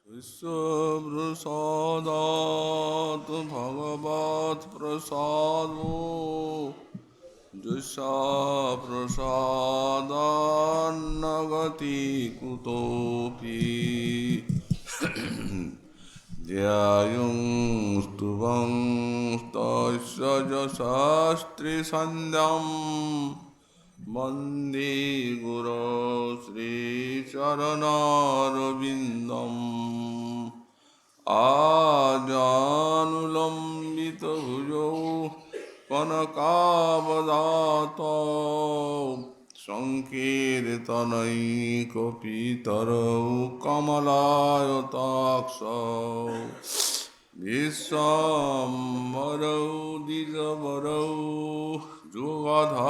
विश्वप्रसादात् भगवत्प्रसादो जुषा प्रसादान्न गति कुतोऽपि ध्यायुं स्तुवं तस्य यशस्त्रिसन्ध्यं वन्दे गुरो श्रीचरणारविन्दम् आजानुलम्बितभुजौ कनकावदातो सङ्कीर्तनैकपितरौ कमलायताक्षौ विश्वाम्बरौ द्विजवरौ जुगधर्मपालौ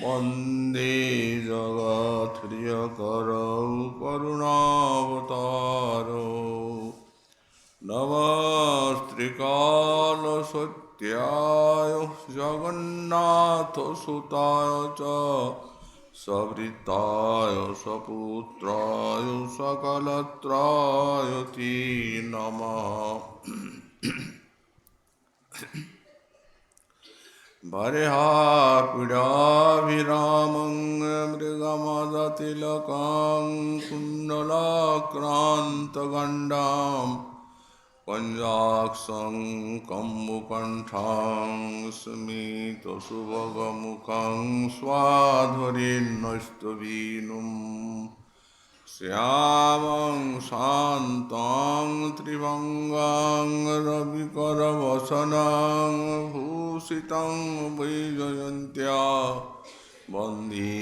वन्दे जगत्प्रियकरौ करुणावतारौ नमस्त्रिकालसत्याय जगन्नाथसुताय च सवृत्ताय सपुत्राय सकलत्राय ते नमः बर्हापीडाभिरामं मृगमदतिलकां कुण्डलाक्रान्तगण्डां पञ्चाक्षं कम्बुकण्ठां स्मितसुभगमुखं स्वाध्वरेन्नस्तवीनुं श्यामं शान्तां त्रिभङ्गां रविकरवसनां भूषितं वैजयन्त्या वन्दे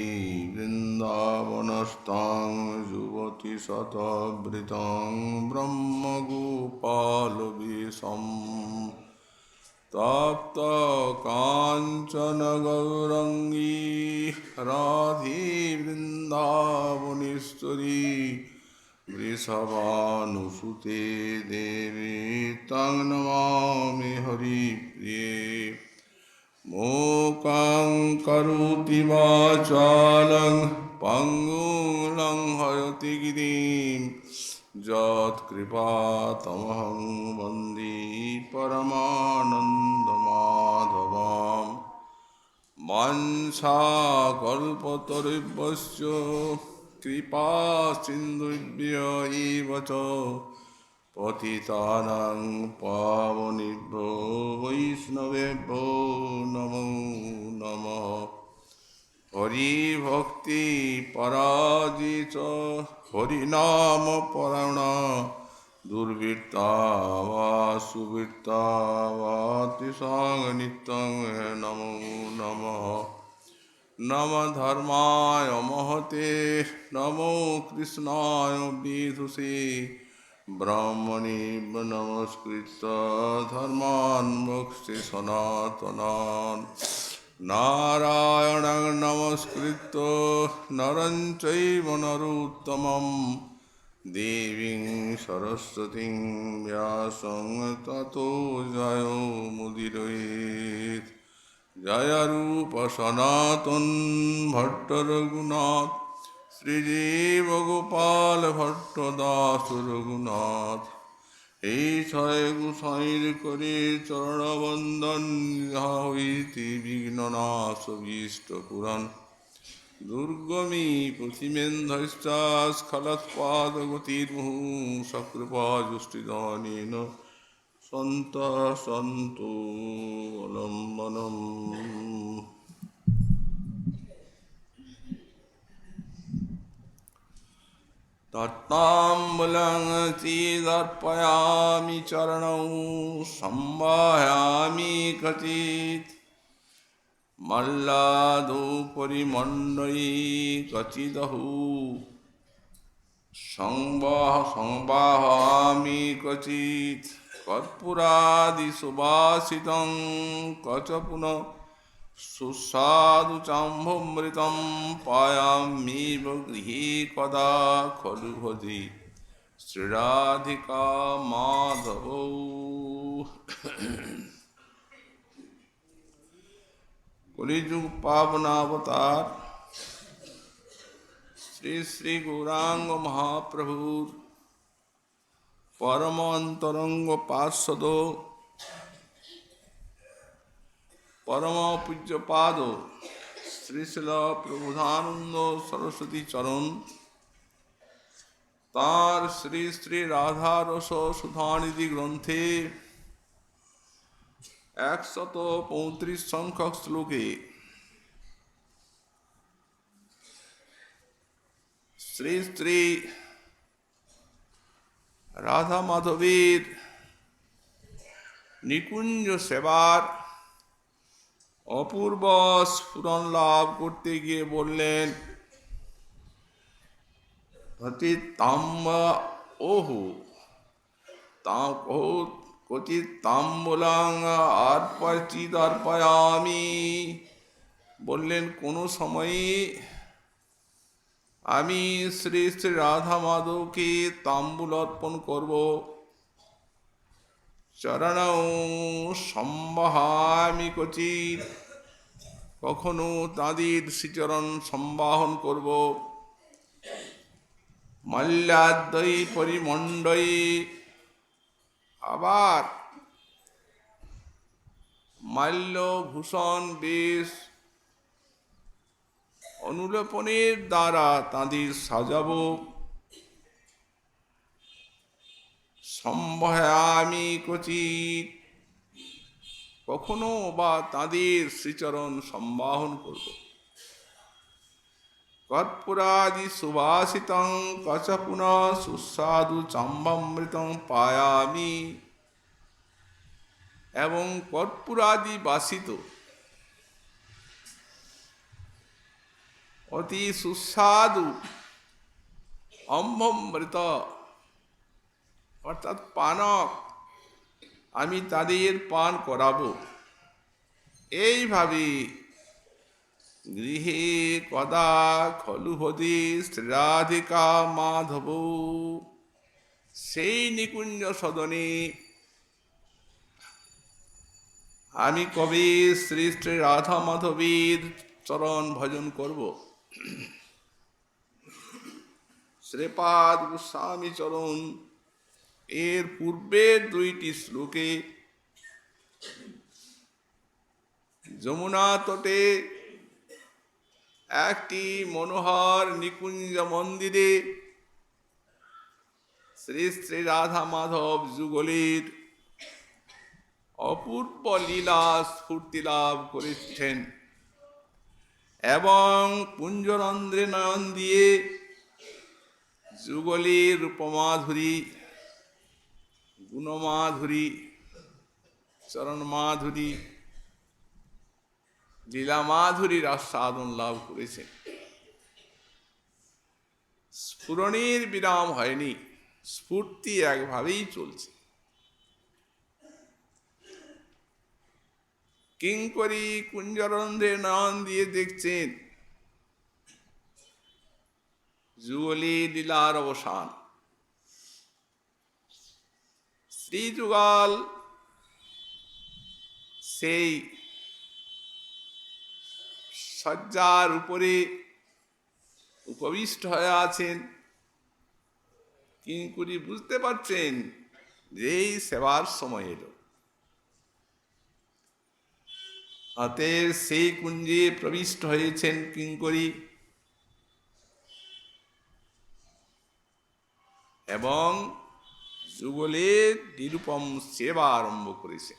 वृन्दावनस्थां युवतिशतवृतां ब्रह्मगोपालवेशम् तप्तकाञ्चन गौरङ्गी राधे वृन्दावनेश्वरी वृषभानुसुते देवी तं नमामि हरिप्रिये मूकं करोति वाचालं पङ्गुं लङ्घयति गिरिं यत्कृपातमहं वन्दे परमानन्दमाधवां वाञ्छाकल्पतरुभ्यश्च कृपासिन्धुभ्य एव च पतितानां पावनेभ्यो वैष्णवेभ्यो नमो नमः हरिभक्ति पराजित हरिनाम परायणा दुर्वृत्ता वा सुवृत्ता वातिसाङ्ग नित्यं नमो नमः नमः धर्माय महते नमो कृष्णाय विदुषे ब्राह्मणे नमस्कृत्य धर्मान् मोक्षे सनातनान् नारायणं नमस्कृत्य नरं चैव नरोत्तमं देवीं सरस्वतीं व्यासं ततो जयो मुदीरयेत् जय रूप सनातन भट्ट रघुनाथ श्रीजीव गोपाल भट्ट दास रघुनाथ এই ছয় গুসাইর করে চরণবন্দন ইহা হইতে বিঘ্ননাশ ভীষ্ট পুরাণ দুর্গমী পথিমেন্দ্রশ্চাস্খলৎপাদগতির্মুহু সকৃপাজুষ্টিদানেন সন্তঃ সন্তু অবলম্বনম। तत्ताम्बूलं चीदर्पयामि चरणौ संवाहयामि क्वचित् मल्लादुपरिमण्डये क्वचिदहु संवाहयामि क्वचित् कर्पूरादिसुवासितं क्वच पुनः सुस्वादु चाम्भोमृतं पायाम्येव गृहे कदा खलु भजे श्रीराधिका माधवौ। कलिजुग पावनावतार শ্রী শ্রী গৌরাঙ্গ মহাপ্রভুর পরম অন্তরঙ্গ পার্ষদ পরম পূজ্যপাদ শ্রী শিল প্রবোধানন্দ সরস্বতী চরণ তাঁর শ্রী শ্রী রাধারস সুধানিধি গ্রন্থে 135 সংখ্যক শ্লোকে শ্রী শ্রী রাধা মাধবীর নিকুঞ্জ সেবার অপূর্ব স্ফুরণ লাভ করতে গিয়ে বললেন, পতিতাম্ব ওহু কচিত তাম্বুলাং অর্পয়ামি। বললেন, কোনো সময়ই আমি শ্রী শ্রী রাধা মাধবকে তাম্বুল অর্পণ করব। চরণৌ সম্বাহামি কচিত, কখনো তাঁদের শ্রীচরণ সম্বাহন করব। মাল্যাদ্বৈ পরিমণ্ডৈ, আবার মাল্য ভূষণ বেশ অনুলেপনের দ্বারা তাঁদের সাজাব। সম্ভায়ামি কচিত, কখনো বা তাঁদের শ্রীচরণ সম্বাহন করব। কর্পূরাদি সুবাসিতং কচপুন সুস্বাদু চাম্বামৃতং পায়ামি, এবং কর্পূরাদি বাসিত অতি সুস্বাদু অম্বমৃত অর্থাৎ পানক আমি তাদের পান করাবো। এইভাবে গৃহে কদা খলু হদি শ্রীরাধিকা মাধব, সেই নিকুঞ্জ সদনে আমি কবে শ্রী শ্রী রাধা মাধবীর চরণ ভজন করব। শ্রীপাদ গোস্বামী চরণ এর পূর্বের 2টি শ্লোকে যমুনা তটে একটি মনোহর নিকুঞ্জ মন্দিরে শ্রী শ্রী রাধা মাধব যুগলের অপূর্ব লীলা স্ফূর্তি লাভ করেছেন এবং পুঞ্জরন্ধ্রে নয়ন দিয়ে যুগলের রূপমাধুরী, গুণমাধুরী, চরণ মাধুরী, লীলা মাধুরীর আস্বাদন লাভ করেছেন। স্ফুরণের বিরাম হয়নি, স্ফূর্তি একভাবেই চলছে। কিঙ্করী কুঞ্জরন্ধ্রে নয়ন দিয়ে দেখছেন যুগলী লীলার অবসান। শ্রীযুগল সেই শয্যার উপরে উপবিষ্ট হয়ে আছেন। কিঙ্করী বুঝতে পারছেন যে এই সেবার সময় এলো। অতএব সেই কুঞ্জে প্রবিষ্ট হয়েছেন কিঙ্করী এবং যুগলের নিরুপম সেবা আরম্ভ করেছে।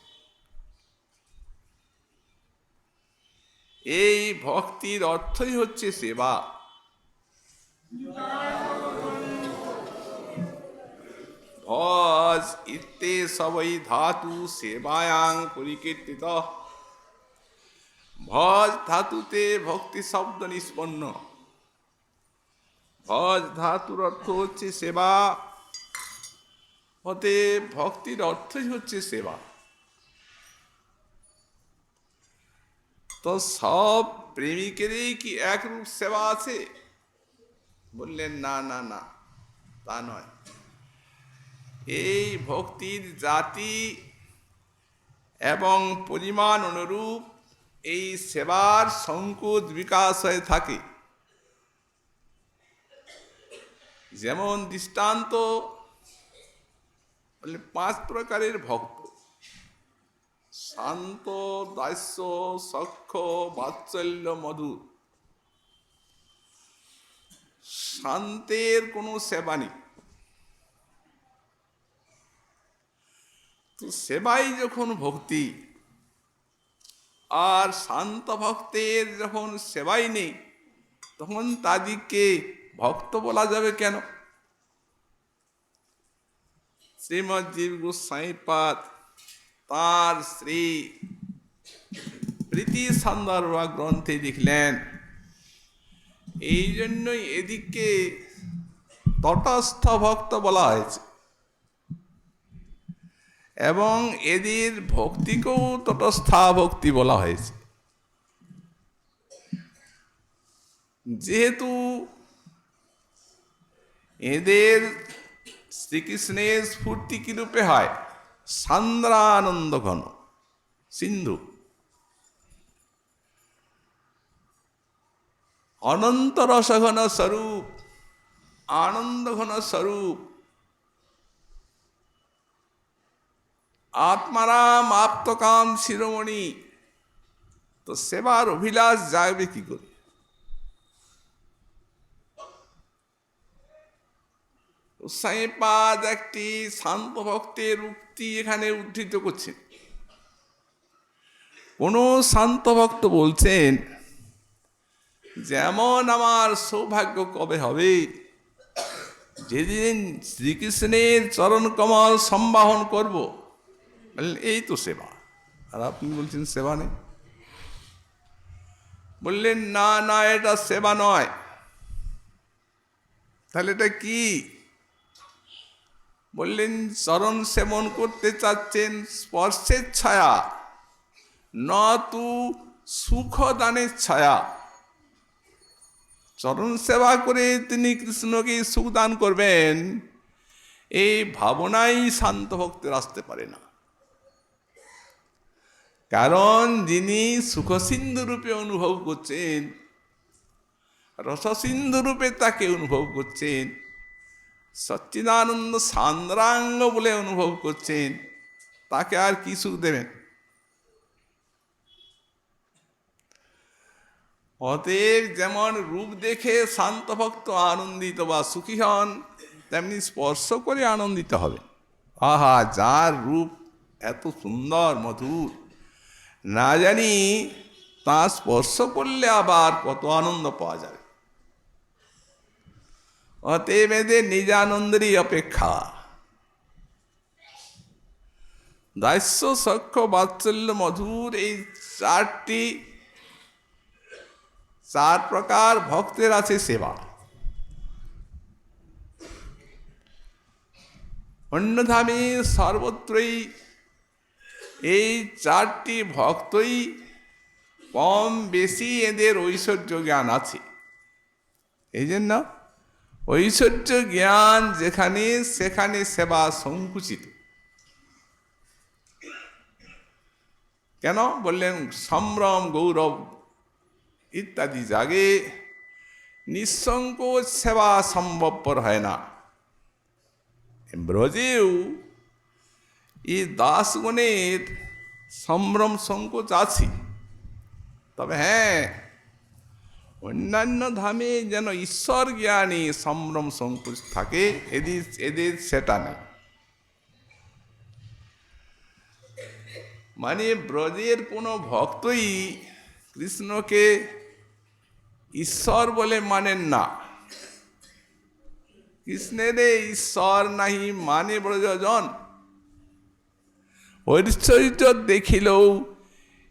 এই ভক্তির অর্থই হচ্ছে সেবা। ভজ ইত্যে সবই ধাতু সেবায়াং পরিকীর্তিত। ভজ ধাতুতে ভক্তি শব্দ নিষ্পন্ন। ভজ ধাতুর অর্থ হচ্ছে সেবা, হতে ভক্তির অর্থই হচ্ছে সেবা। তো সব প্রেমিকেরই কি একরূপ সেবা আছে? বললেন না না না, তা নয়। এই ভক্তির জাতি এবং পরিমাণ অনুরূপ এই সেবার সংকুচ বিকাশ হয়ে থাকে। যেমন দৃষ্টান্ত বলে 5 প্রকারের ভক্ত: শান্ত, দাস্য, সখ্য, বাৎসল্য, মধুর। শান্তের কোনো সেবা নেই, তো সেবাই যখন ভক্তি, আর শান্ত ভক্তের যখন সেবাই নেই, তখন তাদেরকে ভক্ত বলা যাবে কেন? শ্রীমৎ জীব গোস্বামীপাদ তাঁর শ্রী প্রীতি সন্দর্ভ গ্রন্থে লিখলেন, এই জন্যই এদিকে তটস্থ ভক্ত বলা হয়েছে, এবং এদের ভক্তিকেও তটস্থা ভক্তি বলা হয়েছে। যেহেতু এদের শ্রীকৃষ্ণের স্ফূর্তি কি রূপে হয়? সান্দ্রানন্দ ঘন সিন্ধু, অনন্ত রসঘন স্বরূপ, আনন্দ ঘন স্বরূপ, আত্মারাম আপ্তকাম শিরোমণি। তো সেবার অভিলাষ যাবে কি করে? গোস্বামীপাদ একটি শান্ত ভক্তের উক্তি এখানে উদ্ধৃত করছেন। কোন শান্ত ভক্ত বলছেন, যেমন আমার সৌভাগ্য কবে হবে, যেদিন শ্রীকৃষ্ণের চরণ কমল সম্বাহন করব, এই তো সেবা। আর আপনি বলছেন সেবা নেই। বললেন না না, এটা সেবা নয়। তাহলে এটা কি? বললেন চরণ সেবন করতে চাচ্ছেন স্পর্শের ছায়া, নতু সুখদানের ছায়া। চরণ সেবা করে তিনি কৃষ্ণকে সুখ দান করবেন, এই ভাবনাই শান্ত ভক্তের আসতে পারে না। কারণ যিনি সুখসিন্ধু রূপে অনুভব করছেন, রসসিন্ধু রূপে তাকে অনুভব করছেন, সচ্চিদানন্দ সান্দ্রাঙ্গ বলে অনুভব করছেন, তাকে আর কি সুখ দেবেন? অতএব যেমন রূপ দেখে শান্ত ভক্ত আনন্দিত বা সুখী হন, তেমনি স্পর্শ করে আনন্দিত হবে। আহা, যার রূপ এত সুন্দর মধুর, না জানি তা স্পর্শ করলে আবার কত আনন্দ পাওয়া যাবে। অতএব এদের নিজানন্দেরই অপেক্ষা। দাস্য, সখ্য, বাৎসল্য, মধুর, এই 4 প্রকার ভক্তের আছে সেবা। অন্য ধামে সর্বত্রই এই 4টি ভক্তই কম বেশি এদের ঐশ্বর্য জ্ঞান আছে। এই জন্য ঐশ্বর্য জ্ঞান যেখানে সেখানে সেবা সংকুচিত। কেন বললেন? সম্ভ্রম, গৌরব ইত্যাদি জাগে, নিঃসংকোচ সেবা সম্ভবপর হয় না। ব্রজেও এই দাসগণের সম্ভ্রম সংকোচ আছে, তবে হ্যাঁ, অন্যান্য ধামে যেন ঈশ্বর জ্ঞানী সম্ভ্রম সংকোচ থাকে, এদের সেটা নেই। মানে ব্রজের কোনো ভক্তই কৃষ্ণকে ঈশ্বর বলে মানেন না। কৃষ্ণের ঈশ্বর নাহি মানে ব্রজজন, ঐশ্বর্য দেখিলেও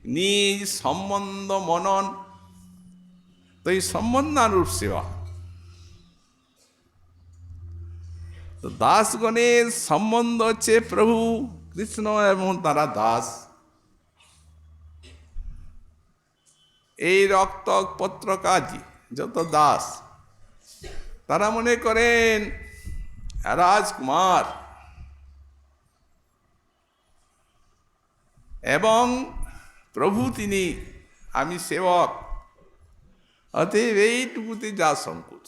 নিজ সম্বন্ধ মনন। তো এই সম্বন্ধানুরূপ সেবা। তো দাসগণের সম্বন্ধ হচ্ছে প্রভু কৃষ্ণ এবং তারা দাস। এই রক্ত পত্রকাজী যত দাস, তারা মনে করেন রাজকুমার, এবং প্রভু তিনি, আমি সেবক। অতএব এইটুকুতে যা সংকোচ।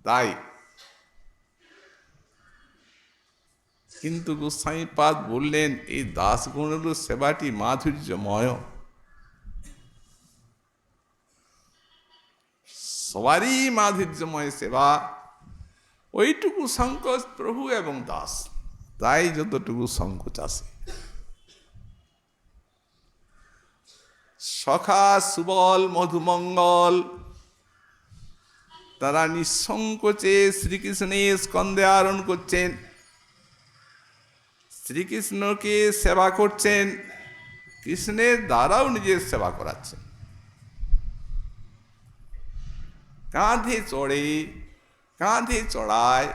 তাই কিন্তু গোস্বামীপাদ বললেন এই দাসগণের সেবাটি মাধুর্যময়, সবারই মাধুর্যময় সেবা, ওইটুকু সংকোচ প্রভু এবং দাস, তাই যতটুকু সংকোচ আছে। সখা সুবল মধুমঙ্গল তারা নিঃসংকোচে শ্রীকৃষ্ণের স্কন্ধে আরোহণ করছেন, শ্রীকৃষ্ণকে সেবা করছেন, কৃষ্ণের দ্বারাও নিজের সেবা করাচ্ছেন। কাঁধে চড়ে, কাঁধে চড়ায়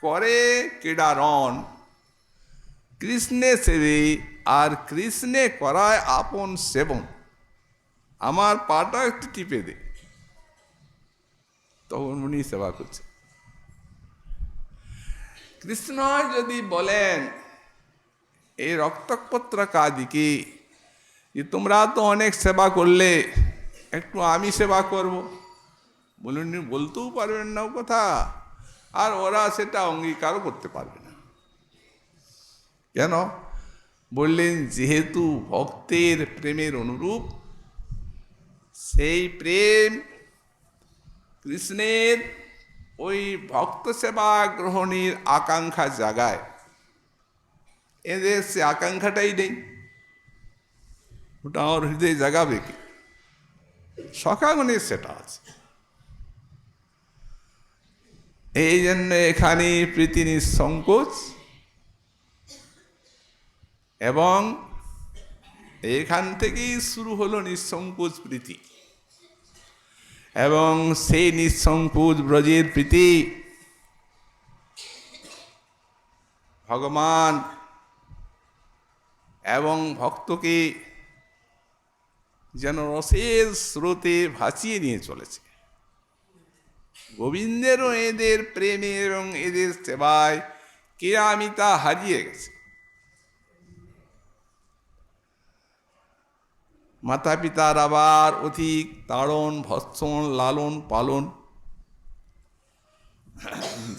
করে ক্রীড়ারণ, কৃষ্ণে সেবে আর কৃষ্ণে করায় আপন সেবন। আমার পাটা একটু টিপে দে, তখন উনি সেবা করছেন। কৃষ্ণ যদি বলেন এই রক্তপত্রকাদিকে যে তোমরা তো অনেক সেবা করলে, একটু আমি সেবা করব, বলুন, বলতেও পারবেন না ও কথা, আর ওরা সেটা অঙ্গীকারও করতে পারবে না। কেন? বললেন যেহেতু ভক্তের প্রেমের অনুরূপ, সেই প্রেম কৃষ্ণের ওই ভক্ত সেবা গ্রহণের আকাঙ্ক্ষা জাগায়, এদের সে আকাঙ্ক্ষাটাই নেই, ওটা আমার হৃদয়ে জাগাবে কি? সখাগণের সেটা আছে। এই জন্য এখানে প্রীতি নিঃসংকোচ, এবং এখান থেকেই শুরু হলো নিঃসংকোচ প্রীতি, এবং সেই নিঃসংকোচ ব্রজের প্রীতি ভগবান এবং ভক্তকে যেন রসের স্রোতে ভাসিয়ে নিয়ে চলেছে। গোবিন্দেরও এদের প্রেমে এবং এদের সেবায় কেরামিতা হারিয়ে গেছে। মাতা পিতার আবার অধিক তাড়ন, ভৎসন, লালন পালন,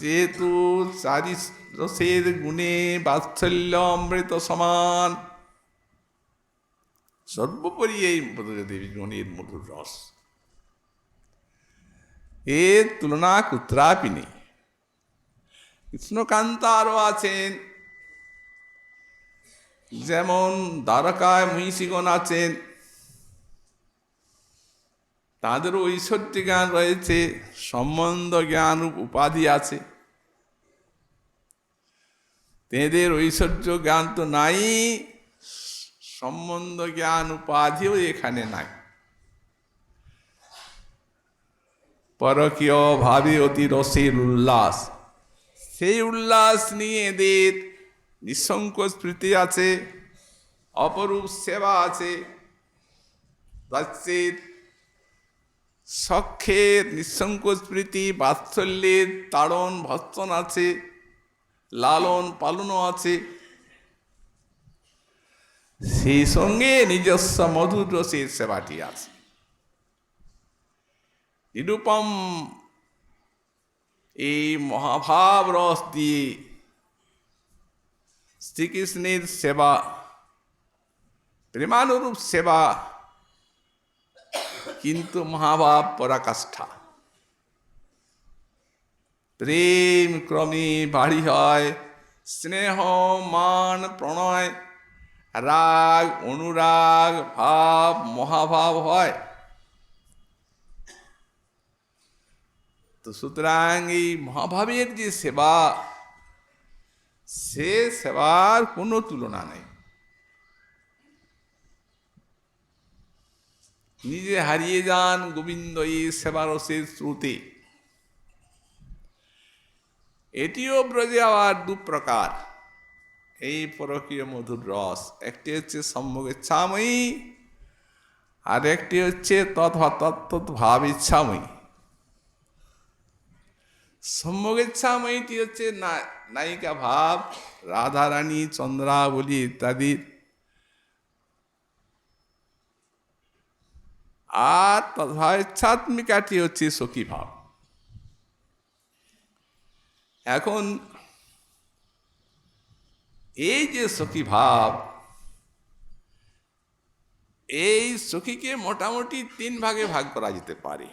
যেহেতু চারি রসের গুণে বাৎসল্য অমৃত সমান, সর্বোপরি এই দেবী গণের মধুর রস, এর তুলনা কুত্রাপি নেই। কৃষ্ণকান্ত আরও আছেন, যেমন দ্বারকায় মহিষীগণ আছেন, তাদেরও ঐশ্বর্য জ্ঞান রয়েছে, সম্বন্ধ জ্ঞান উপাধি আছে। এদের ঐশ্বর্য জ্ঞান তো নাই, সম্বন্ধ জ্ঞান উপাধিও এখানে নাই। পরকীয় ভাবে অতি রসের উল্লাস, সেই উল্লাস নিয়ে এদের নিঃসংকোচ প্রীতি আছে, অপরূপ সেবা আছে, সখ্যের নিঃসংকোচ প্রীতি, বাৎসল্যের তাড়ন ভৎসন আছে, লালন পালনও আছে, সেই সঙ্গে নিজস্ব মধুর রসের সেবাটি আছে। নিরূপম এই মহাভাব রস দিয়ে শ্রীকৃষ্ণের সেবা, প্রেমানুরূপ সেবা, কিন্তু মহাভাব পরাকাষ্ঠা। প্রেম ক্রমে বাড়ি হয়, স্নেহ মান প্রণয় রাগ অনুরাগ ভাব মহাভাব হয়। তো সুতরাং এই মহাভাবের যে সেবা, সে সেবার কোনো তুলনা নেই। নিজে হারিয়ে যান গোবিন্দ এই সেবারসের শ্রুতি। এটিও ব্রজে আবার দু প্রকার, এই পরকীয় মধুর রস। একটি হচ্ছে সম্যক ইচ্ছাময়ী, আর একটি হচ্ছে তৎ ভাব ইচ্ছাময়ী। সম্যক ইচ্ছাময়ীটি হচ্ছে নায়িকা ভাব, রাধারানী, চন্দ্রাবলী ইত্যাদি। আর তদ্ভাব ইচ্ছাত্মিকাটি হচ্ছে সখী ভাব। এখন এই যে সখী ভাব, এই সখীকে মোটামুটি 3 ভাগে ভাগ করা যেতে পারে।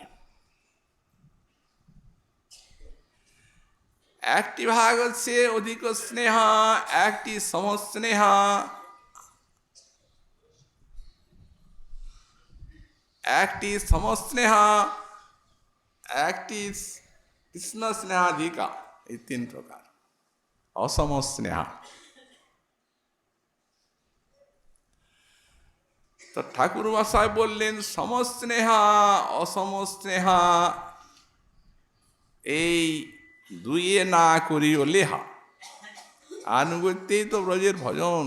একটি ভাগ হচ্ছে অধিক স্নেহা, একটি সমস্নেহা, একটি সমস্নেহা, একটি কৃষ্ণ স্নেহাধিকা। এই 3 প্রকার অসমস্নেহা। তো ঠাকুর মশাই বললেন সমস্নেহা অসমস্নেহা এই দুইয়ে না করিও লেহা। আনুগত্যেই তো ব্রজের ভজন।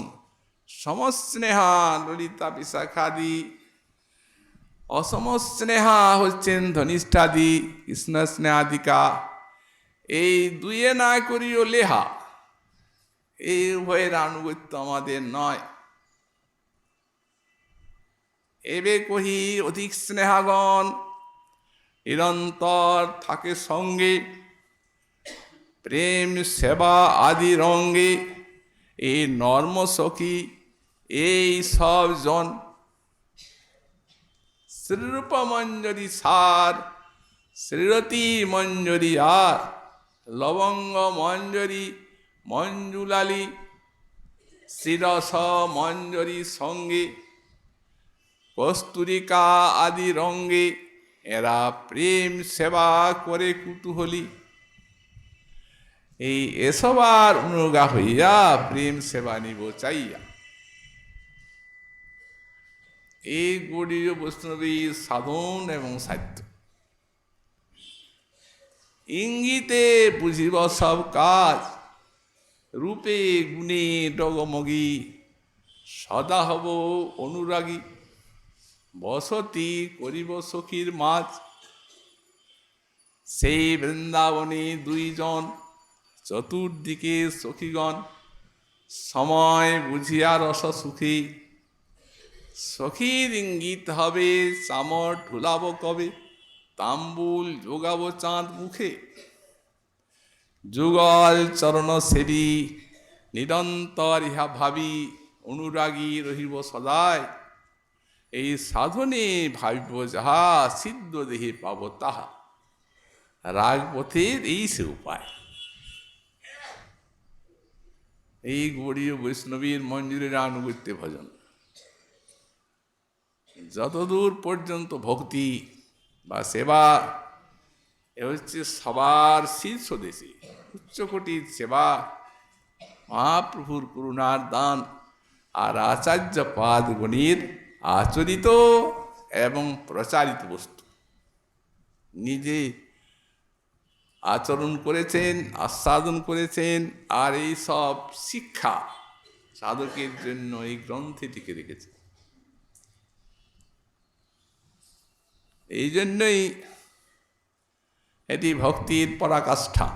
সমস্নেহা ললিতা বিশাখাদি, অসমস্নেহা হচ্ছেন ধনিষ্ঠাদি কৃষ্ণ স্নেহাদিকা। এই দুইয়ে না করিও লেহা, এই উভয়ের আনুগত্য আমাদের নয়। এবে কহি অধিক স্নেহাগণ নিরন্তর থাকে সঙ্গে, প্রেম সেবা আদি রঙ্গে। এই নর্ম সখী এই সব জন শ্রীরূপ মঞ্জরি সার, শ্রীরতি মঞ্জরি আর, লবঙ্গ মঞ্জরি মঞ্জুলালি, শ্রীরস মঞ্জরি সঙ্গে, কস্তুরিকা আদি রঙ্গে। এরা প্রেম সেবা করে কুতূহলী। এই এসবার অনুগা হইয়া প্রেম সেবা নিব চাইয়া। এই গৌড়ীয় বৈষ্ণবীর সাধন এবং সাধ্য। ইঙ্গিতে বুঝিব সব কাজ, রূপে গুণে ডগমগী, সদা হব অনুরাগী। বসতি করিব সখীর মাঝ, সেই বৃন্দাবনে 2 জন, চতুর্দিকে সখীগণ। সময় বুঝিয়া রস সুখী, সখীর ইঙ্গিত হবে চামর ঢুলাব কবে, তাম্বুল যোগাব চাঁদ মুখে। যুগল চরণ সেবী নিরন্তর ইহা ভাবি, অনুরাগী রহিব সদায়। এই সাধনে ভাবিব যাহা, সিদ্ধ দেহে পাব তাহা। রাগপথের এই সে উপায়। এই গৌড়ীয় বৈষ্ণবীর মঞ্জুরের আনুগত্য ভজন। যতদূর পর্যন্ত ভক্তি বা সেবা, এ হচ্ছে সবার শীর্ষ দেশে উচ্চকোটির সেবা, মহাপ্রভুর করুণার দান আর আচার্য পাদগণের আচরিত এবং প্রচারিত বস্তু। নিজে আচরণ করেছেন, আস্বাদন করেছেন, আর এই সব শিক্ষা সাধকের জন্য এই গ্রন্থে টিকে রেখেছে। এই জন্যই এটি ভক্তির পরাকাষ্ঠা।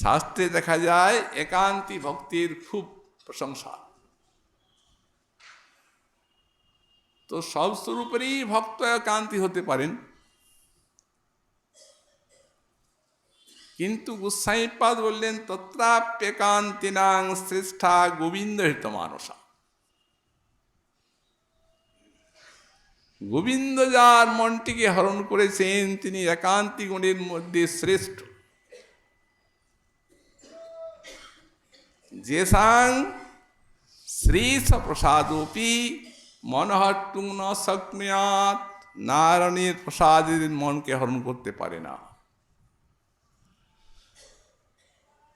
শাস্ত্রে দেখা যায় একান্তি ভক্তির খুব প্রশংসা। তো সব স্বরূপেরই ভক্ত একান্তি হতে পারেন, কিন্তু গোস্বামীপাদ বললেন তত্রাপ্যেকান্তিনাং শ্রেষ্ঠা গোবিন্দ হিত মানসা। গোবিন্দ যার মনটিকে হরণ করেছেন তিনি একান্তি গুণের মধ্যে শ্রেষ্ঠ। যেসাং শ্রীশ প্রসাদোপি মনহট্টুং ন শক্নুয়াৎ। নারায়ণের প্রসাদের মনকে হরণ করতে পারে না।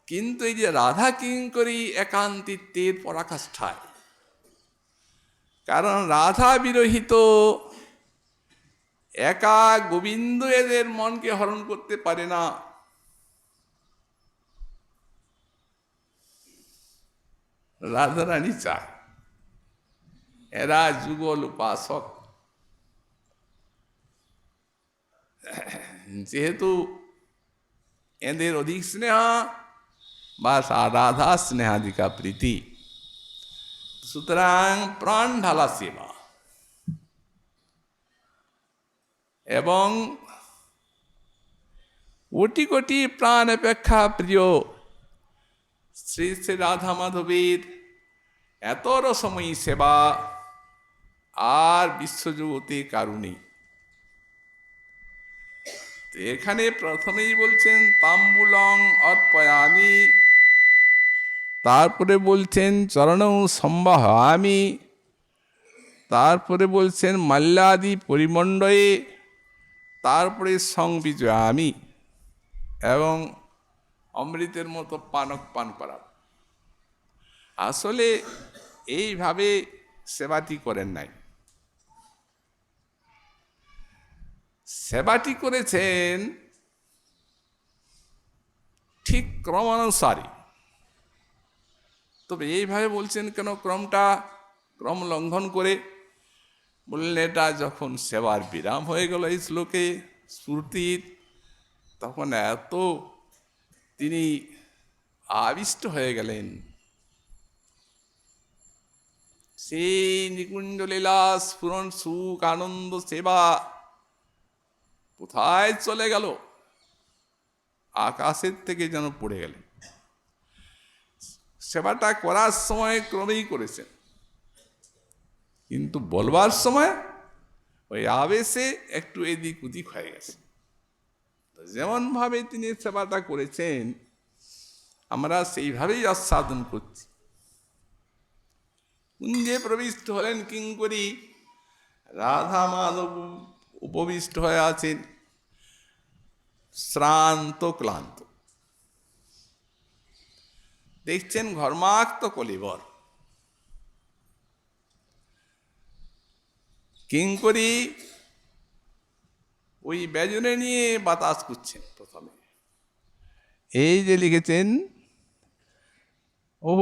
কিন্তু এই যে রাধা কিঙ্করী একান্তিত্বের পরাকাষ্ঠায়, কারণ রাধা বিরহিত একা গোবিন্দ এদের মনকে হরণ করতে পারে না। রাধারানী চায়, এরা যুগল উপাসক। যেহেতু এদের অধিক স্নেহা বা রাধা স্নেহাধিকা প্রীতি, সুতরাং প্রাণ ঢালা সেবা এবং কোটি কোটি প্রাণ অপেক্ষা প্রিয় শ্রী শ্রী রাধা মাধবের এত রসময়ী সেবা আর বিশ্বজগতে কারু নেই। তো এখানে প্রথমেই বলছেন তাম্বুলং অর্পয়ামি, তারপরে বলছেন চরণৌ সম্বাহামি, তারপরে বলছেন মাল্যাদি পরিমণ্ডয়ে, তারপরে সংবিজয়ামি, এবং অমৃতের মতো পানক পান করা। আসলে এইভাবে সেবাটি করেন নাই, সেবাটি করেছেন ঠিক ক্রমানুসারে। তবে এইভাবে বলছেন কেন ক্রম লঙ্ঘন করে? বললেন এটা যখন সেবার বিরাম হয়ে গেল এই শ্লোকে শ্রুতির, তখন এত তিনি আবিষ্ট হয়ে গেলেন, সেই নিকুঞ্জ লীলা স্ফুরণ সুখ আনন্দ সেবা কোথায় চলে গেল, আকাশের থেকে যেন পড়ে গেলেন। সেবাটা করার সময় ক্রমেই করেছেন, কিন্তু বলবার সময় ওই আবেশে একটু এদিক ওদিক হয়ে গেছে। যেমন ভাবে তিনি সেবাটা করেছেন আমরা সেইভাবেই আস্বাদন করছি। কুঞ্জে প্রবিষ্ট হলেন কিঙ্করী, রাধা মাধব উপবিষ্ট হয়ে আছেন শ্রান্ত ক্লান্ত, দেখছেন ঘর্মাক্ত কলিবর। কিঙ্করী ওই ব্যজনে নিয়ে বাতাস করছেন। প্রথমে এই যে লিখেছেন ও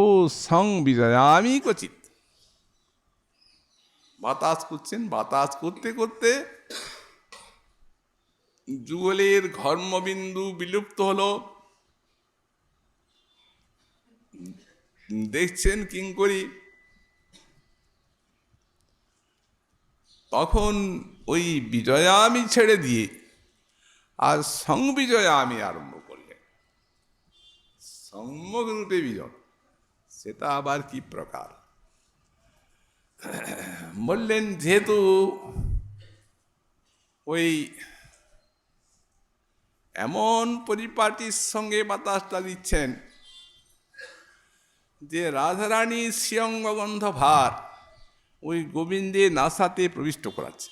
সংবিজয়ামি কচিত, বাতাস করছেন। বাতাস করতে করতে যুগলের ঘর্মবিন্দু বিলুপ্ত হলো। দেখছেন কিঙ্করী, তখন ওই বিজয়ামি ছেড়ে দিয়ে আর সংবিজয়ামি আরম্ভ করলেন। সম্যক রূপে বিজয়, সেটা আবার কি প্রকার? বললেন যেহেতু ওই এমন পরিপাটির সঙ্গে বাতাসটা দিচ্ছেন যে রাধারানীর শ্রীঅঙ্গগন্ধ ভার ওই গোবিন্দের নাসাতে প্রবিষ্ট করাচ্ছে।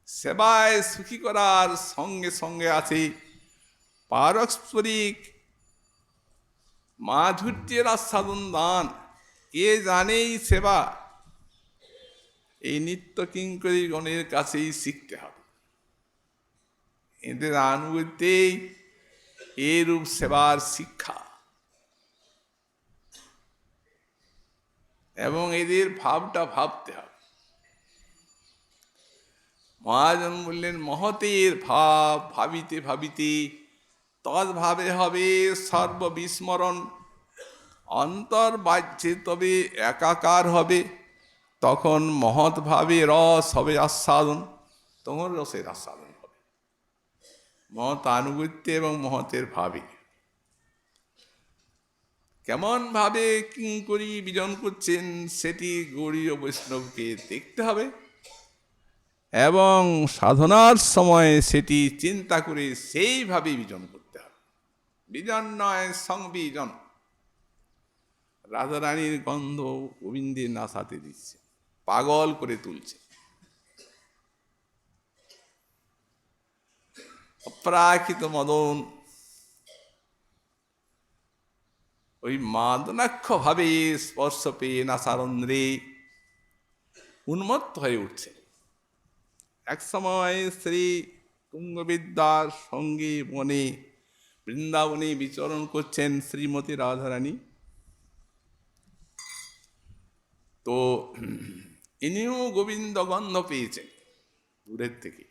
সেবায় সুখী করার সঙ্গে সঙ্গে আছে পারস্পরিক মাধুর্যের আস্বাদন দান। কে জানেই সেবা এই নিত্য কিঙ্করী গণের কাছেই শিখতে হবে। এদের আনুগত্যেই এরূপ সেবার শিক্ষা, এবং এদের ভাবটা ভাবতে হবে। মহাজন বললেন মহতের ভাব ভাবিতে ভাবিতে তদ্ভাবে হবে সর্ববিস্মরণ, অন্তর বাহ্যে তবে একাকার হবে, তখন মহৎ ভাবে রস হবে আস্বাদন, তখন রসের আস্বাদন হবে। মহৎ আনুগত্যে এবং মহতের ভাবে কেমন ভাবে কিঙ্করী বিজন করছেন সেটি গৌড়ীয় বৈষ্ণবকে দেখতে হবে, এবং সাধনার সময় সেটি চিন্তা করে সেইভাবে বিজন করতে হবে। বিজন নয় সংবিজন। রাধারানীর গন্ধ গোবিন্দের নাসাতে দিচ্ছে, পাগল করে তুলছে। অপ্রাকৃত মদন ওই মাদনাক্ষ ভাবে স্পর্শ পেয়ে নাসারন্ধ্রে উন্মত্ত হয়ে উঠছে। এক সময় শ্রী তুঙ্গবিদ্যার সঙ্গে বনে বৃন্দাবনে বিচরণ করছেন শ্রীমতী রাধারানী। তো ইনিও গোবিন্দ গন্ধ পেয়েছেন দূরের থেকে।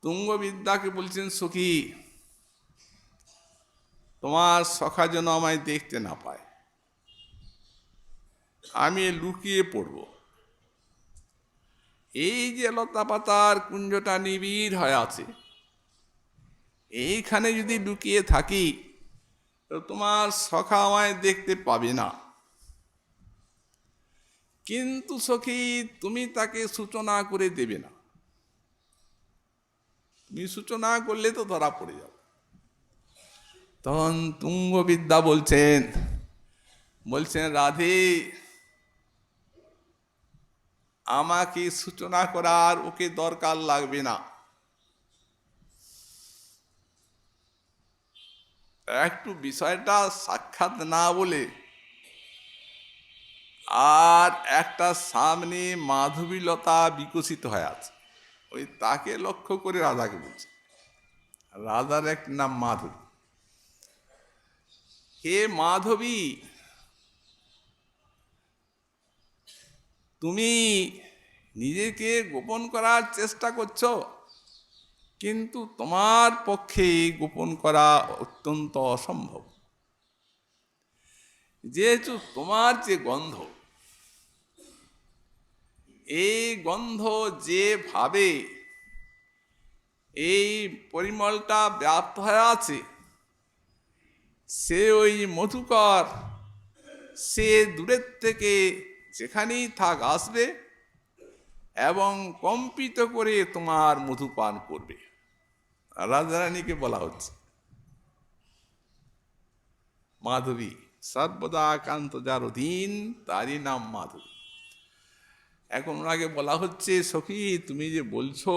তুঙ্গবিদ্যাকে বলছেন সখী তোমার সখা যেন আমায় দেখতে না পায়, আমি লুকিয়ে পড়ব। এই যে লতা পাতার কুঞ্জটা নিবিড় হয়ে আছে, এইখানে যদি লুকিয়ে থাকি তো তোমার সখা আমায় দেখতে পাবে না। কিন্তু সখী, তুমি তাকে সূচনা করে দেবে না। তুমি সূচনা করলে তো ধরা পড়ে যাবে। তখন তুঙ্গবিদ্যা বলছেন রাধে, আমাকে সূচনা করার ওকে দরকার লাগবে না। একটু বিষয়টা সাক্ষাৎ না বলে আর একটা সামনে মাধবীলতা বিকশিত হয়ে আছে, ওই তাকে লক্ষ্য করে রাধাকে বলছে। রাধার এক নাম মাধবী। হে মাধবী, তুমি নিজেকে গোপন করার চেষ্টা করছো, কিন্তু তোমার পক্ষে গোপন করা অত্যন্ত অসম্ভব। যেহেতু তোমার যে গন্ধ, এই গন্ধ যেভাবে এই পরিমলটা ব্যাপ্ত হয়ে আছে, সে ওই মধুকর, সে দূরের থেকে যেখানেই থাক আসবে এবং কম্পিত করে তোমার মধু পান করবে। রাধারানীকে বলা হচ্ছে মাধবী, সর্বদা কান্ত যার অধীন তারই নাম মাধবী। এখন ওনাকে বলা হচ্ছে, সখী তুমি যে বলছো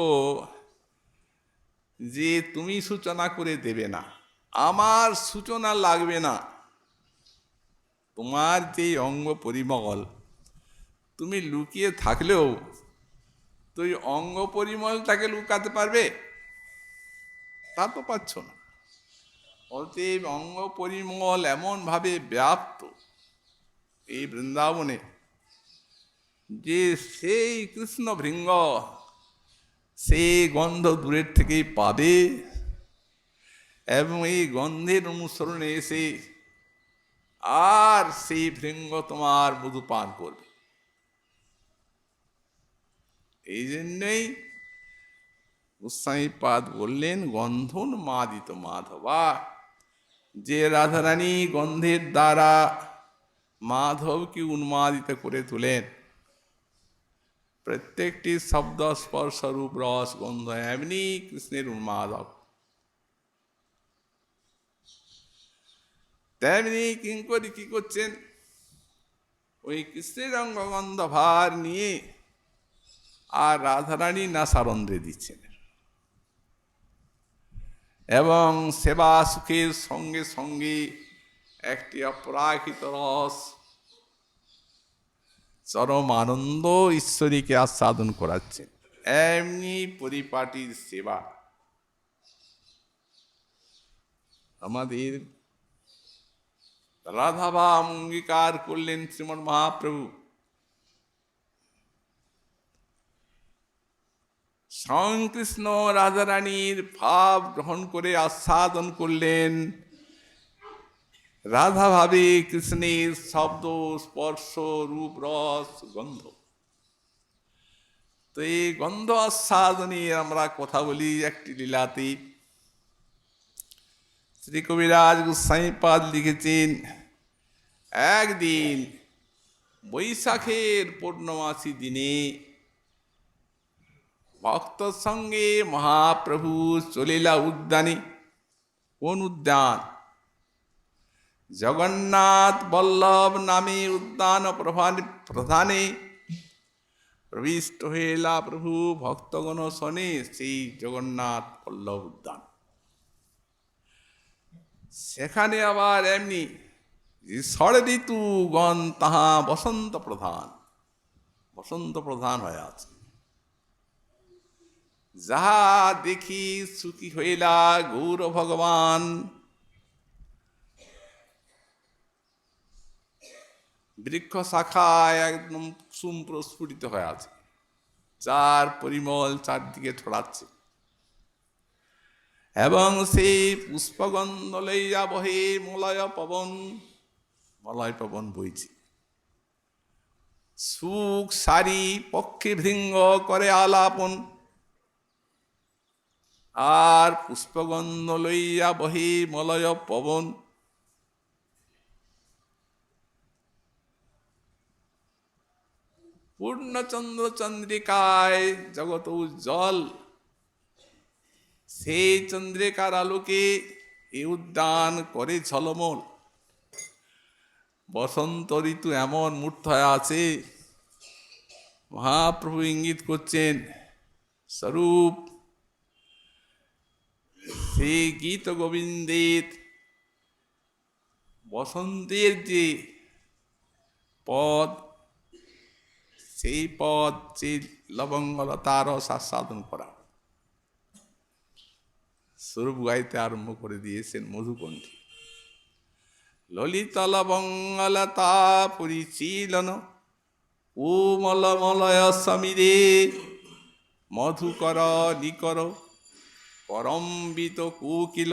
যে তুমি সূচনা করে দেবে না, আমার সূচনা লাগবে না। তোমার যে অঙ্গ পরিমল, তুমি লুকিয়ে থাকলেও তো ওই অঙ্গ পরিমলটাকে লুকাতে পারবে? তা তো পারছ না। অতএব অঙ্গ পরিমল এমনভাবে ব্যাপ্ত এই বৃন্দাবনে যে সেই কৃষ্ণ ভৃঙ্গ সেই গন্ধ দূরের থেকেই পাবে এবং এই গন্ধের অনুসরণে এসে আর সেই ভৃঙ্গ তোমার মধু পান করবে। এই জন্যই গোস্বামীপাদ বললেন গন্ধন মাদিত মাধবা, যে রাধারানী গন্ধের দ্বারা মাধবকে উন্মাদিত করে তোলেন। প্রত্যেকটি শব্দ স্পর্শ রূপ রস গন্ধ এমনি কৃষ্ণের উন্মাদক, তেমনি কিঙ্করী কি করছেন, ওই কৃষ্ণের অঙ্গগন্ধ ভার নিয়ে আর রাধারানী নাসারন্ধ্রে দিচ্ছেন এবং সেবা সুখের সঙ্গে সঙ্গে একটি অপরাকৃত রস চরম আনন্দ ঈশ্বরীকে আস্বাদন করাচ্ছেন। এমনি পরিপাটির সেবা আমাদের রাধাভাব অঙ্গীকার করলেন শ্রীমন্ মহাপ্রভু। স্বয়ং কৃষ্ণ রাধারানীর ভাব গ্রহণ করে আস্বাদন করলেন। রাধা ভাবে কৃষ্ণের শব্দ স্পর্শ রূপ রস গন্ধ। তো এই গন্ধ আস্বাদনে আমরা কথা বলি একটি লীলাতে। শ্রী কবিরাজ গোস্বামীপাদ লিখেছেন, একদিন বৈশাখের পূর্ণমাসী দিনে ভক্ত সঙ্গে মহাপ্রভু চলিলা উদ্যানে। কোন উদ্যান? জগন্নাথ বল্লভ নামে উদ্যান প্রধানে প্রবিষ্ট হইলা প্রভু ভক্তগণ শোনে সেই জগন্নাথ বল্লভ উদ্যান। সেখানে আবার এমনি ষড় ঋতুগণ তাহা বসন্ত প্রধান হয়ে আছে। যাহা দেখি সুখী হইলা গৌর ভগবান। বৃক্ষ শাখায় একদম সুপ্রস্ফুটিত হয়ে আছে, যার পরিমল চারদিকে ছড়াচ্ছে এবং সেই পুষ্পগন্ধ লইয়া বহে মলয় পবন বইছে। সুখ সারি পক্ষে ভৃঙ্গ করে আলাপন, আর পুষ্পগন্ধ লইয়া বহি মলয় পবন। পূর্ণচন্দ্র চন্দ্রিকায় জগত উজ্জ্বল, সেই চন্দ্রিকার আলোকে এ উদ্যান করে ঝলমল। বসন্ত ঋতু এমন মূর্ত হয়ে আছে, মহাপ্রভু ইঙ্গিত করছেন স্বরূপ সেই গীত গোবিন্দের বসন্তের যে পদ, সেই পদ যে লবঙ্গলতার আস্বাদন করা। স্বরূপ গাইতে আরম্ভ করে দিয়েছেন মধুকণ্ঠী। ললিত লবঙ্গলতা পরিচীলন কোমল মলয় সমীরে, মধুকর নিকর করম্বিত কোকিল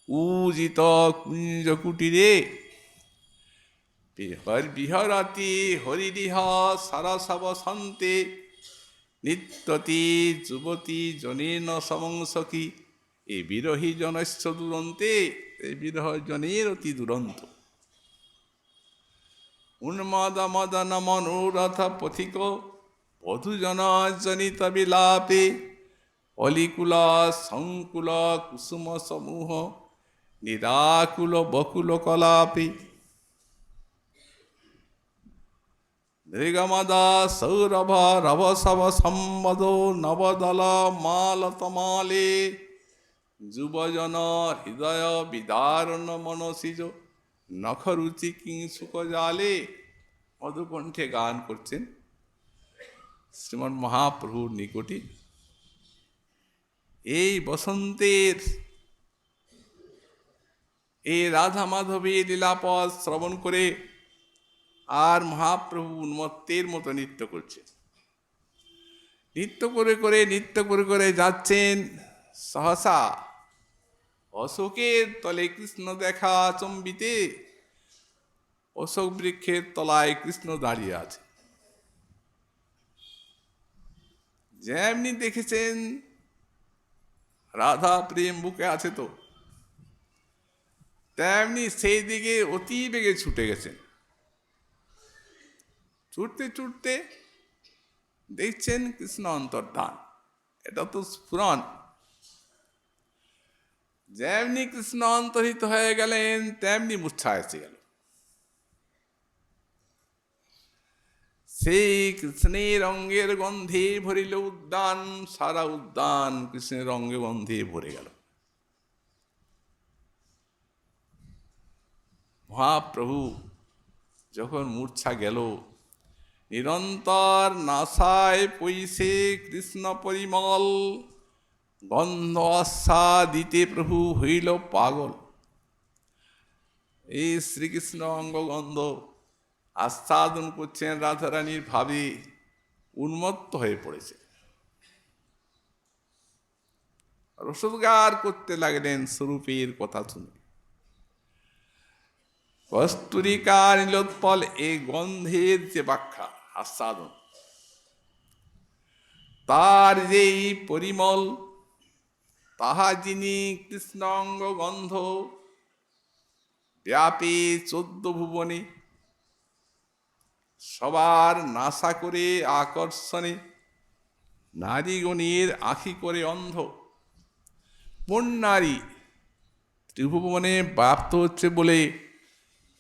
উজিত কুঞ্জ কুটিরে। বিহরতি হরিরিহ সরসব সন্তে, নিত্যতি যুবতী জনেন সমংসখী। এই বিরহী জনস্য দুরন্তে, এই বিরহ জনের অতি দুরন্ত। উন্মদ মদন মনোরথ পথিক বধূজন জনিত বিলাপে, অলিকুল সংকুল কুসুম সমূহ নিরাকুল বকুল কলাপে। মৃগমদা সৌরভ রভসব সম্বদ নবদল মালতমালে, যুবজন হৃদয় বিদারণ মনসিজ নখরুচি কিংসুক জালে। মধুকণ্ঠে গান করছেন শ্রীমন মহাপ্রভুর নিকটে। এই বসন্তের এই রাধা মাধবীর লীলাপদ শ্রবণ করে আর মহাপ্রভু উন্মত্তের মতো নৃত্য করছেন। নৃত্য করে করে যাচ্ছেন। সহসা অশোকের তলে কৃষ্ণ দেখা চম্বিতে, অশোক বৃক্ষের তলায় কৃষ্ণ দাঁড়িয়ে আছে। যেমনি দেখেছেন রাধা প্রেম বুকে আছে তো, তেমনি সেই দিকে অতি বেগে ছুটে গেছেন। ছুটতে ছুটতে দেখছেন কৃষ্ণ অন্তর্ধান, এটা তো স্ফুরণ। যেমনি কৃষ্ণ অন্তর্হিত হয়ে গেলেন, তেমনি মূর্ছা এসে গেল। সেই কৃষ্ণের অঙ্গের গন্ধে ভরিল উদ্যান, সারা উদ্যান কৃষ্ণের অঙ্গে গন্ধে ভরে গেল। মহাপ্রভু যখন মূর্ছা গেল, নিরন্তর নাসায় পৈশে কৃষ্ণ পরিমল, গন্ধ আস্বাদিতে প্রভু হইল পাগল। এই শ্রীকৃষ্ণ অঙ্গগন্ধ আস্বাদন করছেন, রাধারানীর ভাবে উন্মত্ত হয়ে পড়েছে। রসোদ্গার করতে লাগলেন স্বরূপের কথা শুনে। কস্তুরিকা নীলোৎপল এই গন্ধের যে ব্যাখ্যা আস্বাদন, তার যেই পরিমল, তাহা যিনি কৃষ্ণ অঙ্গ গন্ধ ব্যাপী 14 ভুবনে, সবার নাশা করে আকর্ষণে, নারীগণের আঁখি করে অন্ধ। কোন নারী ত্রিভুবনে ব্যাপ্ত হচ্ছে বলে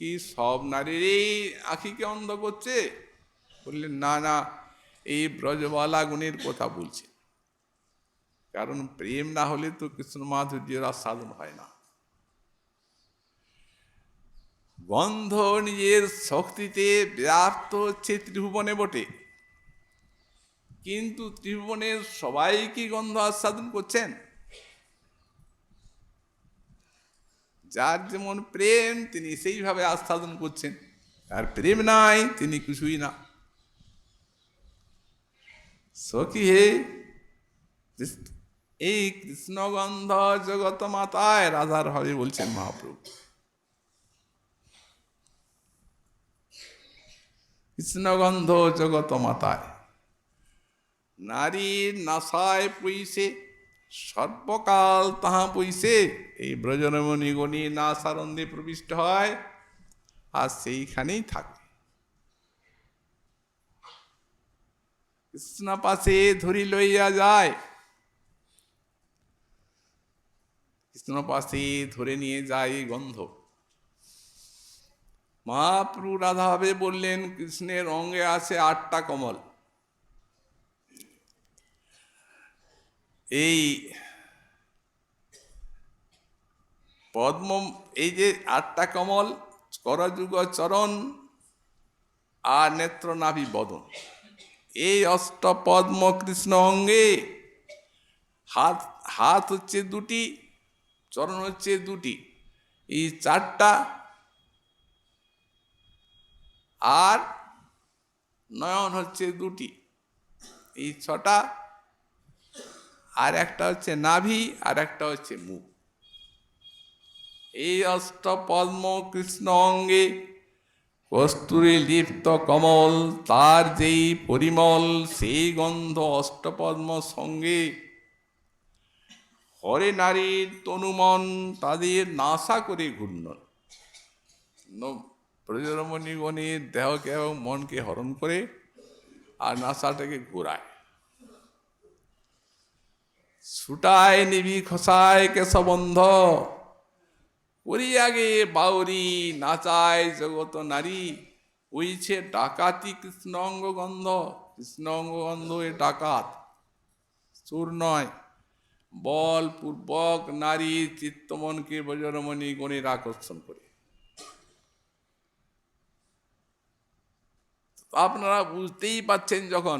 কি সব নারীরই আঁখিকে অন্ধ করছে? বললেন না না, এই ব্রজবালা গুণের কথা বলছে। কারণ প্রেম না হলে তো কৃষ্ণ মাধুর্যের আস্বাদন হয় না। গন্ধ নিজের শক্তিতে ব্যাপ্ত হচ্ছে ত্রিভুবনে বটে, কিন্তু ত্রিভুবনের সবাই কি গন্ধ আস্বাদন করছেন? যার যেমন প্রেম তিনি সেইভাবে আস্বাদন করছেন, আর প্রেম নাই তিনি কিছুই না। সখী হে, এই কৃষ্ণগন্ধ জগত মাতায় রাধার হবে বলছেন মহাপ্রভু। কৃষ্ণগন্ধ জগত মাতায়। নারীর নাসায় পইছে সর্বকাল তাহা পইছে। এই ব্রজরমণী গণী নাসারন্ধে প্রবিষ্ট হয় আর সেইখানেই থাকে। কৃষ্ণ পাশে ধরি লইয়া যায়, কৃষ্ণ পাশে ধরে নিয়ে যায় এই গন্ধ। মহাপ্রভু রাধাভাবে বললেন, কৃষ্ণের অঙ্গে আছে 8টা কমল। এই পদ্ম, এই যে 8টা কমল, করযুগ চরণ আর নেত্র নাভি বদন, এই অষ্টপদ্ম কৃষ্ণ অঙ্গে। হাত হাত হচ্ছে 2টি, চরণ হচ্ছে 2টি, এই 4টা, আর নয়ন হচ্ছে 2টি, এই 6টা, আর একটা হচ্ছে নাভি, আর একটা হচ্ছে মুখ। এই অষ্টপদ্ম কৃষ্ণ অঙ্গে কস্তুরী লিপ্ত কমল, তার যেই পরিমল, সেই গন্ধ অষ্টপদ্ম সঙ্গে। হরে নারীর তনুমন, তাদের নাশা করে ঘূর্ণন। ব্রজরমণী গণের দেহকে এবং মনকে হরণ করে আর নাশাটাকে ঘোরায়। ছুটায় নিবি খসায় কেশবন্ধ, করিয়াগে বাউরি নাচায় জগত নারী। ওইছে ডাকাতি কৃষ্ণ অঙ্গ গন্ধ। কৃষ্ণ অঙ্গ গন্ধ এ ডাকাত, চোর নয়। বল পূর্বক নারী চিত্তমনকে ব্রজরমণী গণের আকর্ষণ করে। আপনারা বুঝতেই পাচ্ছেন, যখন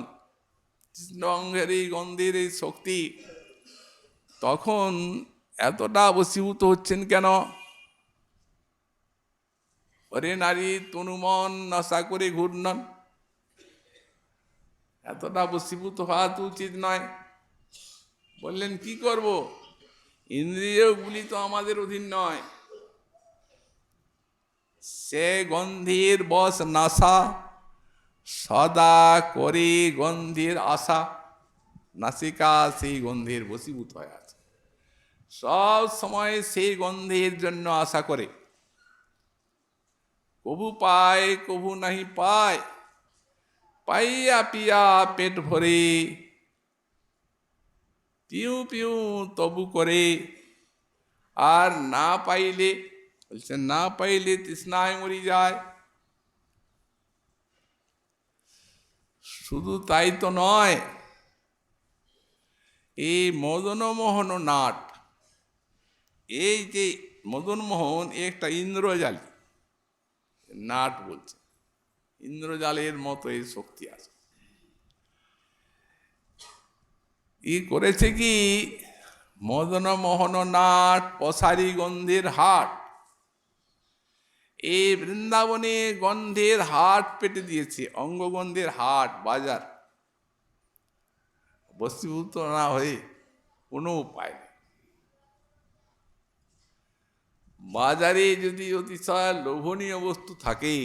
কৃষ্ণ অঙ্গের এই গন্ধের এই শক্তি, তখন এতটা বশীভূত হচ্ছেন কেন? ওরে নারী তনুমন নাশা করে ঘূর্ণন, এতটা বশীভূত হওয়া তো উচিত নয়। বললেন কি করব? ইন্দ্রিয়গুলি তো আমাদের অধীন নয়। সে গন্ধের বশ নাশা, সদা করে গন্ধের আশা। নাসিকা সেই গন্ধের বশীভূত হয়ে আছে, সব সময় সেই গন্ধের জন্য আশা করে। কভু পায় কভু নাহি পায়, পাইয়া পিয়া পেট ভরে, পিউ পিউ তবু করে। আর না পাইলে, বলছে না পাইলে তৃষ্ণায় মরি যায়। শুধু তাই তো নয়, এই মদনমোহন নাট, এই যে মদনমোহন একটা ইন্দ্রজালী নাট, বলছে ইন্দ্রজালের মতো এই শক্তি আছে। ই করেছে কি, মদনমোহন নাট পশারি গন্ধের হাট। এই বৃন্দাবনে গন্ধের হাট পেতে দিয়েছে, অঙ্গগন্ধের হাট বাজার। বশীভূত না হয়ে কোনো উপায় নেই। বাজারে যদি অতিশয় লোভনীয় বস্তু থাকে,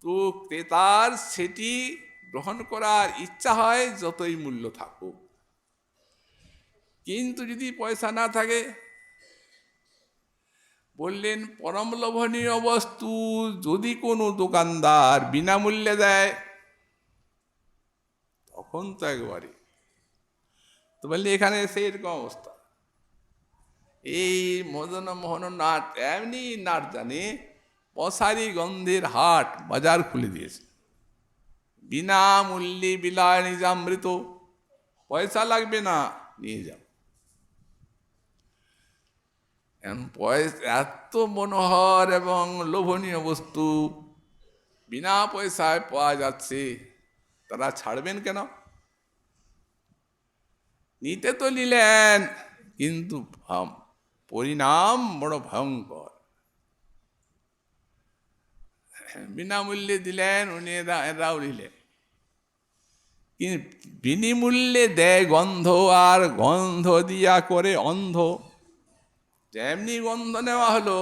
তো ক্রেতার সেটি গ্রহণ করার ইচ্ছা হয়, যতই মূল্য থাকুক। কিন্তু যদি পয়সা না থাকে, বললেন পরম লোভনীয় বস্তু যদি কোনো দোকানদার বিনামূল্যে দেয়, তখন তো একবারে। তো বললে এখানে সেরকম অবস্থা। এই মদনমোহন নাট এমনি নাট জানে, পশারি গন্ধের হাট বাজার খুলে দিয়েছে। বিনামূল্যে বিলায় নিজামৃত, পয়সা লাগবে না, নিয়ে যাও। এত মনোহর এবং লোভনীয় বস্তু বিনা পয়সায় পাওয়া যাচ্ছে, তারা ছাড়বেন কেন? নিতে তো নিলেন, কিন্তু পরিণাম বড় ভয়ঙ্কর। বিনামূল্যে দিলেন উনি, এরাও নিলেন। কিন্তু বিনিমূল্যে দেয় গন্ধ, আর গন্ধ দিয়া করে অন্ধ। যেমনি গন্ধ নেওয়া হলো,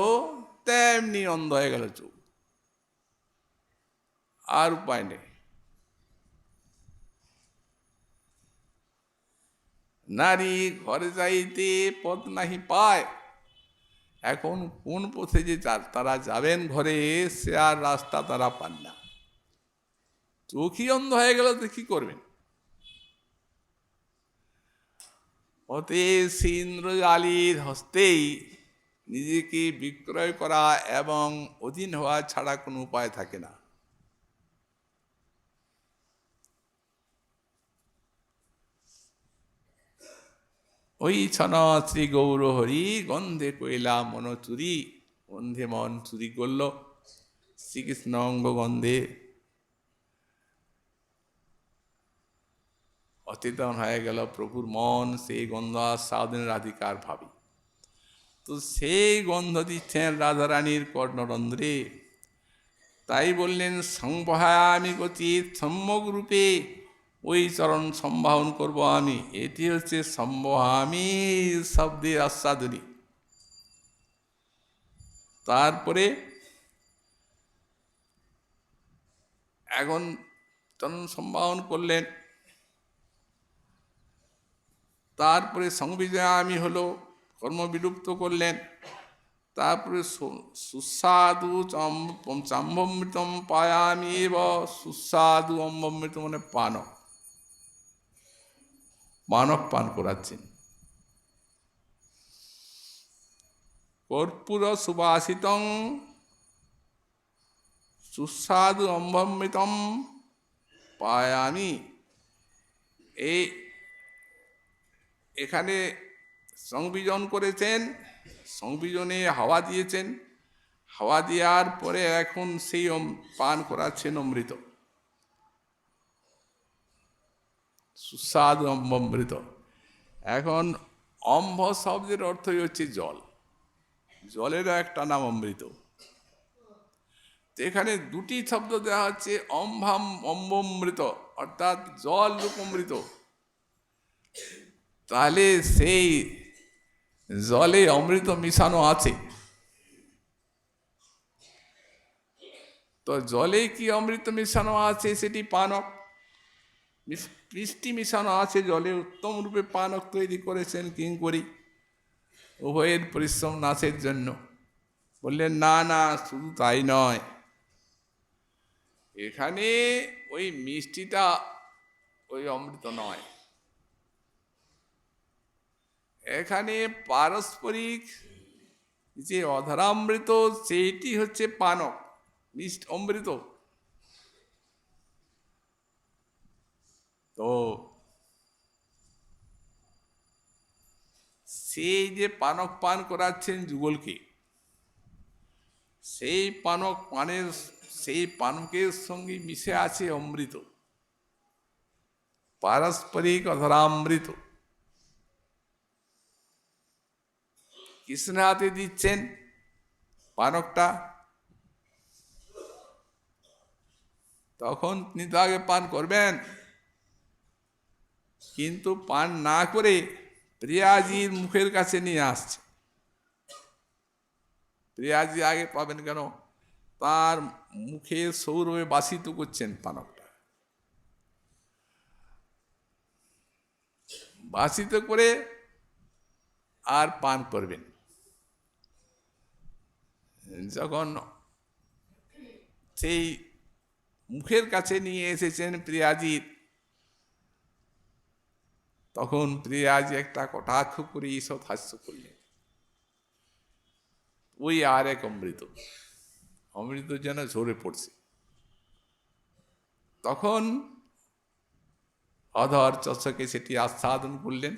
তেমনি অন্ধ হয়ে গেল চোখ। আর উপায় নেই। নারী ঘরে যাইতে পথ নাহি পায়। এখন কোন পথে যে তারা যাবেন ঘরে, সে আর রাস্তা তারা পান না। চোখই অন্ধ হয়ে গেল তো কি করবেন? অতে ইন্দ্রজালির হস্তেই নিজেকে বিক্রয় করা এবং অধীন হওয়া ছাড়া কোনো উপায় থাকে না। ওই ছন শ্রী গৌর হরি গন্ধে কইলা মন চুরি। গন্ধে মন চুরি করল, শ্রীকৃষ্ণ অঙ্গ গন্ধে অচেতন হয়ে গেল প্রভুর মন। সেই গন্ধ আস্বাদনের অধিকার ভাবি। তো সেই গন্ধ দিচ্ছেন রাধারানীর কর্ণরন্ধ্রে। তাই বললেন সংবহামি গচিত সম্যক রূপে, ওই চরণ সম্বাহন করব আমি। এটি হচ্ছে সম্বহামি শব্দের আস্বাদনী। তারপরে এখন চরণ সম্বাহন করলেন। তারপরে সংবিজয়ামি হলো, কর্মবিলুপ্ত করলেন। তারপরে সুস্বাদু চাম্বমৃতম পায়ামি এব। সুস্বাদু অম্বমৃত মানে পানক, পানক পান করাচ্ছেন। কর্পূর সুবাসিতং সুস্বাদু অম্বমৃতম পায়ামি। এখানে সংবিজন করেছেন, সংবিজনে হাওয়া দিয়েছেন। হাওয়া দেওয়ার পরে এখন সেই পান করাচ্ছেন অমৃত, সুস্বাদু অম্বমৃত। এখন অম্ভ শব্দের অর্থই হচ্ছে জল, জলেরও একটা নাম অমৃত। এখানে দুটি শব্দ দেওয়া হচ্ছে, অম্ভাম অম্বমৃত, অর্থাৎ জল রূপ অমৃত। তাহলে সেই জলে অমৃত মিশানো আছে। তো জলে কি অমৃত মিশানো আছে? সেটি পানক, মিষ্টি মিশানো আছে জলে। উত্তম রূপে পানক তৈরি করেছেন কিঙ্করী, উভয়ের পরিশ্রম নাশের জন্য। বললেন না না, শুধু তাই নয়, এখানে ওই মিষ্টিটা ওই অমৃত নয়, এখানে পারস্পরিক যে অধরামৃত সেইটি হচ্ছে পানক, মিষ্ট অমৃত। তো সেই যে পানক পান করাচ্ছেন যুগলকে, সেই পানক পানের, সেই পানকের সঙ্গে মিশে আছে অমৃত, পারস্পরিক অধরামৃত। কৃষ্ণ হাতে দিচ্ছেন পানকটা, তখন তিনি তো আগে পান করবেন, কিন্তু পান না করে প্রিয়াজির মুখের কাছে নিয়ে আসছে। প্রিয়াজি আগে পাবেন কেন? তার মুখে সৌরভে বাসিত করছেন পানকটা। বাসিত করে আর পান করবেন। যখন সেই মুখের কাছে নিয়ে এসেছেন প্রিয়াজির, তখন প্রিয়াজি একটা কটাক্ষ করে ঈষৎ হাস্য করলেন। ওই আর এক অমৃত, অমৃত যেন ঝরে পড়ছে। তখন অধর চষকে সেটি আস্বাদন করলেন,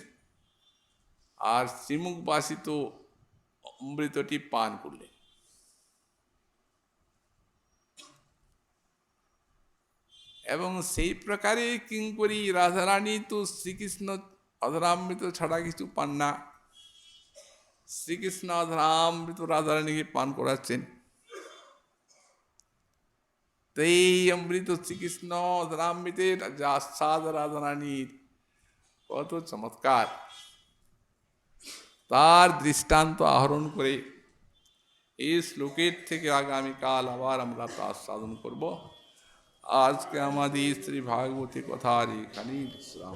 আর শ্রীমুখ বাসিত অমৃতটি পান করলেন। এবং সেই প্রকারে কিঙ্করী রাধারানী তো শ্রীকৃষ্ণ অধরামৃত ছাড়া কিছু পান না। শ্রীকৃষ্ণ অধরামৃত রাধারানীকে পান করাচ্ছেন। তো এই অমৃত শ্রীকৃষ্ণ অধরামৃতের যা আস্বাদ রাধারানীর কত চমৎকার, তার দৃষ্টান্ত আহরণ করে এই শ্লোকের থেকে আগামীকাল আবার আমরা তা আস্বাদন করব। আজকে আমাদের শ্রী ভাগবতী কথার এখানেই বিশ্রাম।